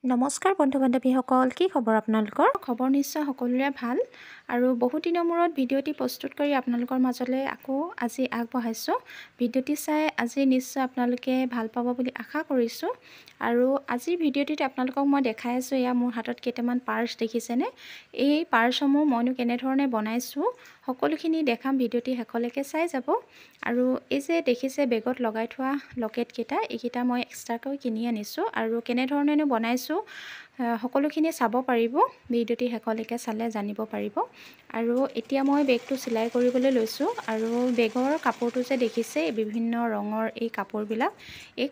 নমস্কাৰ বন্ধু-বান্ধৱীসকল, কি খবৰ আপোনালোকৰ? খবৰ নিশ্চয় সকলোৰে ভাল আৰু বহুত দিনৰ মূৰত ভিডিঅ'টি প্ৰস্তুত কৰি আপোনালোকৰ মাজলৈ আকৌ আজি আগবঢ়াইছোঁ। ভিডিঅ'টি চাই আজি নিশ্চয় আপোনালোকে ভাল পাব বুলি আশা কৰিছোঁ। আৰু আজিৰ ভিডিঅ'টিত আপোনালোকক মই দেখাই আছোঁ, এয়া মোৰ হাতত কেইটামান পাৰ্চ দেখিছেনে? এই পাৰ্চসমূহ মইনো কেনেধৰণে বনাইছোঁ সকলোখিনি দেখাম, ভিডিঅ'টি শেষলৈকে চাই যাব। আৰু এই যে দেখিছে বেগত লগাই থোৱা লকেটকেইটা, এইকেইটা মই এক্সট্ৰাকৈ কিনি আনিছোঁ আৰু কেনেধৰণেনো বনাইছোঁ সকলোখিনি চাব পাৰিব, ভিডিঅ'টি শেষলৈকে চালে জানিব পাৰিব। আৰু এতিয়া মই বেগটো চিলাই কৰিবলৈ লৈছোঁ আৰু বেগৰ কাপোৰটো যে দেখিছে বিভিন্ন ৰঙৰ এই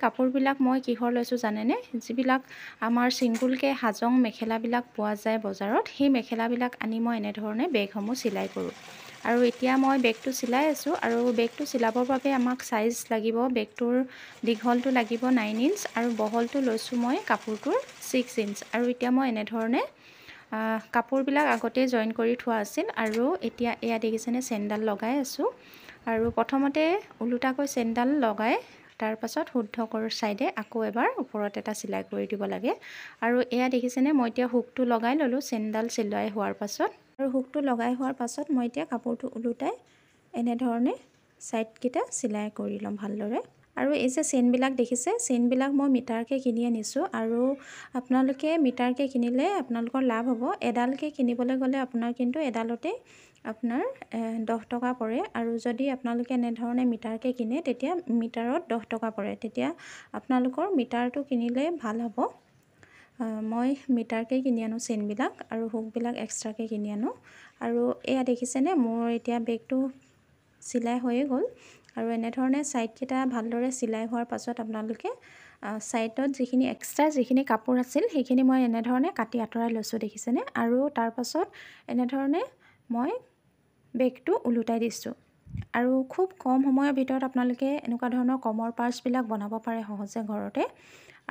কাপোৰবিলাক মই কিহৰ লৈছোঁ জানেনে? যিবিলাক আমাৰ ছিংগুলকৈ হাজং মেখেলাবিলাক পোৱা যায় বজাৰত, সেই মেখেলাবিলাক আনি মই এনেধৰণে বেগসমূহ চিলাই কৰোঁ। আৰু এতিয়া মই বেগটো চিলাই আছোঁ আৰু বেগটো চিলাবৰ বাবে আমাক চাইজ লাগিব। বেগটোৰ দীঘলটো লাগিব 9 ইঞ্চ আৰু বহলটো লৈছোঁ মই কাপোৰটোৰ 6 ইঞ্চ। আৰু এতিয়া মই এনেধৰণে কাপোৰবিলাক আগতে জইন কৰি থোৱা আছিল আৰু এতিয়া এয়া দেখিছেনে চেইনডাল লগাই আছোঁ। আৰু প্ৰথমতে ওলোটাকৈ চেইনডাল লগাই তাৰ পাছত শুদ্ধ ছাইডে আকৌ এবাৰ ওপৰত এটা চিলাই কৰি দিব লাগে। আৰু এয়া দেখিছেনে মই এতিয়া হুকটো লগাই ল'লোঁ চেইনডাল চিলাই হোৱাৰ পাছত। আৰু হুকটো লগাই হোৱাৰ পাছত মই এতিয়া কাপোৰটো ওলোটাই এনেধৰণে ছাইডকেইটা চিলাই কৰি ল'ম ভালদৰে। আৰু এই যে চেইনবিলাক দেখিছে, চেইনবিলাক মই মিটাৰকৈ কিনি আনিছোঁ আৰু আপোনালোকে মিটাৰকৈ কিনিলে আপোনালোকৰ লাভ হ'ব। এডালকৈ কিনিবলৈ গ'লে আপোনাৰ কিন্তু এডালতে আপোনাৰ 10 টকা পৰে আৰু যদি আপোনালোকে এনেধৰণে মিটাৰকৈ কিনে তেতিয়া মিটাৰত 10 টকা পৰে। তেতিয়া আপোনালোকৰ মিটাৰটো কিনিলে ভাল হ'ব। মই মিটাৰকৈ কিনি আনো চেইনবিলাক আৰু হুকবিলাক এক্সট্ৰাকৈ কিনি আনো। আৰু এয়া দেখিছেনে মোৰ এতিয়া বেগটো চিলাই হৈয়ে গ'ল। আৰু এনেধৰণে ছাইডকেইটা ভালদৰে চিলাই হোৱাৰ পাছত আপোনালোকে ছাইডত যিখিনি কাপোৰ আছিল সেইখিনি মই এনেধৰণে কাটি আঁতৰাই লৈছোঁ দেখিছেনে? আৰু তাৰ পাছত এনেধৰণে মই বেগটো ওলোটাই দিছোঁ। আৰু খুব কম সময়ৰ ভিতৰত আপোনালোকে এনেকুৱা ধৰণৰ কমৰ পাৰ্চবিলাক বনাব পাৰে সহজে ঘৰতে।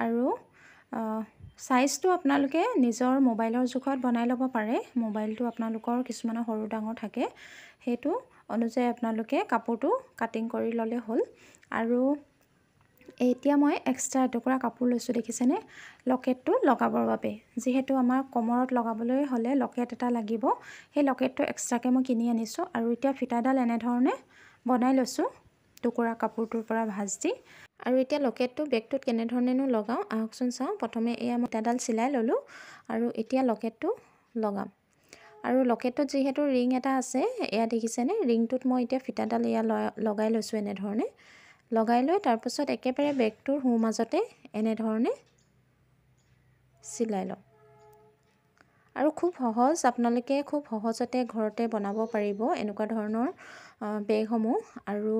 আৰু চাইজটো আপোনালোকে নিজৰ মোবাইলৰ জোখত বনাই ল'ব পাৰে। মোবাইলটো আপোনালোকৰ কিছুমানৰ সৰু ডাঙৰ থাকে, সেইটো অনুযায়ী আপোনালোকে কাপোৰটো কাটিং কৰি ল'লে হ'ল। আৰু এতিয়া মই এক্সট্ৰা এটুকুৰা কাপোৰ লৈছোঁ দেখিছেনে লকেটটো লগাবৰ বাবে। যিহেতু আমাৰ কমৰত লগাবলৈ হ'লে লকেট এটা লাগিব, সেই লকেটটো এক্সট্ৰাকৈ মই কিনি আনিছোঁ। আৰু এতিয়া ফিটাডাল এনেধৰণে বনাই লৈছোঁ টুকুৰা কাপোৰটোৰ পৰা ভাঁজ দি। আৰু এতিয়া লকেটটো বেগটোত কেনেধৰণেনো লগাওঁ আহকচোন চাওঁ। প্ৰথমে এয়া মই ফিটাডাল চিলাই ল'লোঁ আৰু এতিয়া লকেটটো লগাম। আৰু লকেটটোত যিহেতু ৰিং এটা আছে, এয়া দেখিছেনে ৰিংটোত মই এতিয়া ফিটাডাল এয়া লগাই লৈছোঁ এনেধৰণে। লগাই লৈ তাৰপাছত একেবাৰে বেগটোৰ সোঁ মাজতে এনেধৰণে চিলাই লওঁ। আৰু খুব সহজ, আপোনালোকে খুব সহজতে ঘৰতে বনাব পাৰিব এনেকুৱা ধৰণৰ বেগসমূহ। আৰু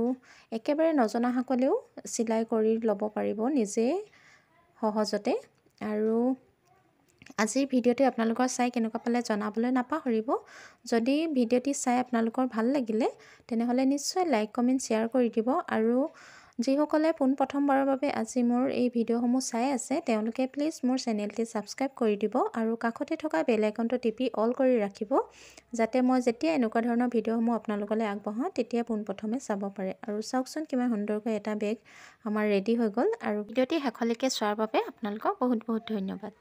একেবাৰে নজনাসকলেও চিলাই কৰি ল'ব পাৰিব নিজে সহজতে। আৰু আজিৰ ভিডিঅ'টি আপোনালোকৰ চাই কেনেকুৱা পালে জনাবলৈ নাপাহৰিব। যদি ভিডিঅ'টি চাই আপোনালোকৰ ভাল লাগিলে তেনেহ'লে নিশ্চয় লাইক কমেণ্ট শ্বেয়াৰ কৰি দিব। আৰু যিসকলে পোনপ্ৰথমবাৰৰ বাবে আজি মোৰ এই ভিডিঅ'সমূহ চাই আছে তেওঁলোকে প্লিজ মোৰ চেনেলটি ছাবস্ক্ৰাইব কৰি দিব আৰু কাষতে থকা বেল আইকনটো টিপি অল কৰি ৰাখিব, যাতে মই যেতিয়া এনেকুৱা ধৰণৰ ভিডিঅ'সমূহ আপোনালোকলৈ আগবঢ়াওঁ তেতিয়া পোনপ্ৰথমে চাব পাৰে। আৰু চাওকচোন কিমান সুন্দৰকৈ এটা বেগ আমাৰ ৰেডি হৈ গ'ল। আৰু ভিডিঅ'টি শেষলৈকে চোৱাৰ বাবে আপোনালোকক বহুত বহুত ধন্যবাদ।